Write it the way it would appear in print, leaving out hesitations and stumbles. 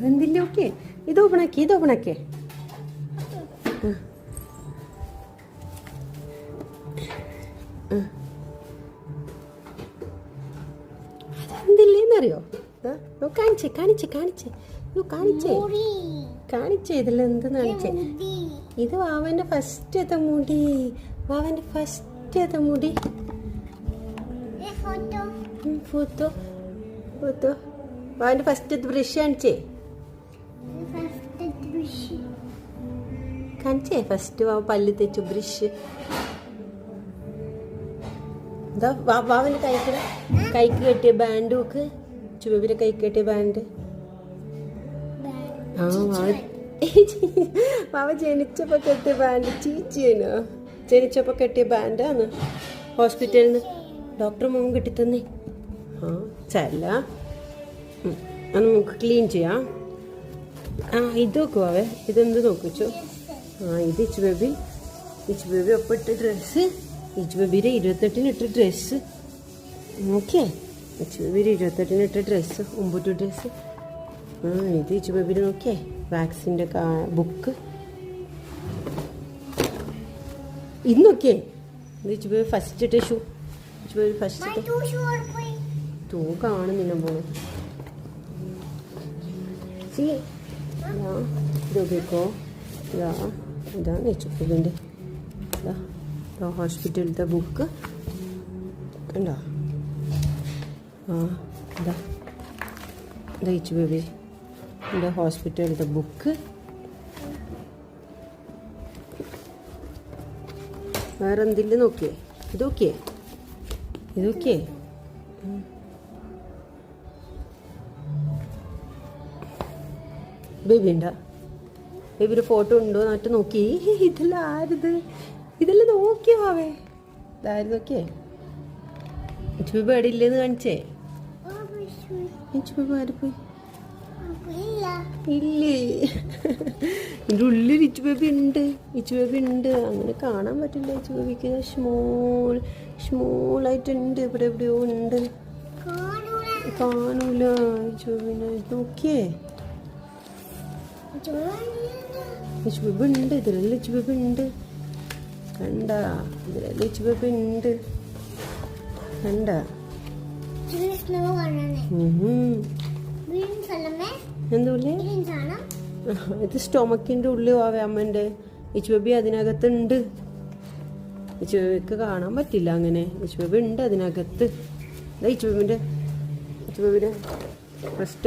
എന്തില്ല ഓക്കെ ഇത് ഓപ്പണാക്കി അതെന്തില്ലേന്നറിയോ കാണിച്ചേ ഇതിൽ എന്ത് കാണിച്ചേ ഇത് വാവന്റെ ഫസ്റ്റത്തെ മുടി ഫോട്ടോ വാവന്റെ ഫസ്റ്റത്തെ ബ്രഷ് കാണിച്ചേ ഫസ്റ്റ് വാവ പല്ല് തേച്ചു ബ്രഷ് എന്താ വാവന്റെ കൈക്ക് കെട്ടിയ ബാൻഡ് നോക്ക് ചുവവിലെ കൈക്ക് കെട്ടിയ ബാൻഡ് ആ വാവ ജനിച്ചപ്പോ കെട്ടിയ ബാൻഡ് ചീച്ചിനോ ജനിച്ചപ്പോ കെട്ടിയ ബാൻഡാണ് ഹോസ്പിറ്റലിൽ നിന്ന് ഡോക്ടർ മോൻ കിട്ടിത്തന്നേ ആ ചല്ല നമുക്ക് ക്ലീൻ ചെയ്യാം ഇത് നോക്കുവാവേ ഇതെന്ത് നോക്കിച്ചു ഇത് ഇച്ചു ബേബി ഒപ്പം ഇട്ട ഡ്രസ്സ് ഇച്ചു ബേബിയുടെ 28-ന് ഇട്ട ഡ്രസ്സ് നോക്കിയേ ഇച്ചു ബേബിയുടെ 28-ന് ഇട്ട ഡ്രസ്സ് ഒമ്പത് ഡ്രസ്സ് ഇത് ഇച്ചു ബേബിയുടെ നോക്കിയേ വാക്സിൻ്റെ ബുക്ക് ഇത് നോക്കിയേ ഇത് ഇച്ചു ബേബി ഫസ്റ്റ് ഇട്ട ഷൂ ഇച്ചു ബേബി ഫസ്റ്റ് തൂ കാണുന്നില്ല പോണു ഇത് നോക്കിക്കോ ഇതാണ് ഇച്ചുബേബിൻ്റെ ഹോസ്പിറ്റലിലത്തെ ബുക്ക് ഉണ്ടോ ഇതാ ഇച്ചുബേബി എൻ്റെ ഹോസ്പിറ്റലിലത്തെ ബുക്ക് വേറെ എന്തില്ല നോക്കിയേ ഇതൊക്കെ ബേബി ഉണ്ടോ ബേബിയുടെ ഫോട്ടോ ഉണ്ടോ എന്നിട്ട് നോക്കി ഇതെല്ലാം നോക്കിയോ അവേ ഇതായിരുന്നു നോക്കിയേ ഇച്ചുബേബി അവിടെ ഇല്ലേന്ന് കാണിച്ചേ ഇച്ചുബേബി ആര് പോയി ഇല്ലേ ഇതിൻ്റെ ഉള്ളിൽ ഇച്ചുബേബി ഉണ്ട് അങ്ങനെ കാണാൻ പറ്റില്ല ഇച്ചുബേബിക്ക് സ്മോളായിട്ടുണ്ട് ഇവിടെ എവിടെയോ ഉണ്ട് കാണൂല ഇച്ചുബേബിനെ നോക്കിയേ ഇച്ചുബേബി ഉണ്ട് ഇതിലെല്ലാം ഇച്ചുബേബി ഉണ്ട് കണ്ട ഇതിലെല്ലാം ഇച്ചുബേബി ഉണ്ട് കണ്ട എന്തൂല്ലേ ഇത് സ്റ്റൊമക്കിൻ്റെ ഉള്ളിൽ പോവേ അമ്മൻ്റെ ഇച്ചുബേബി അതിനകത്തുണ്ട് ഇച്ചുബേബിക്ക് കാണാൻ പറ്റില്ല അങ്ങനെ ഇച്ചുബേബി ഉണ്ട് അതിനകത്ത് ഇച്ചുബേബിൻ്റെ ഫസ്റ്റ്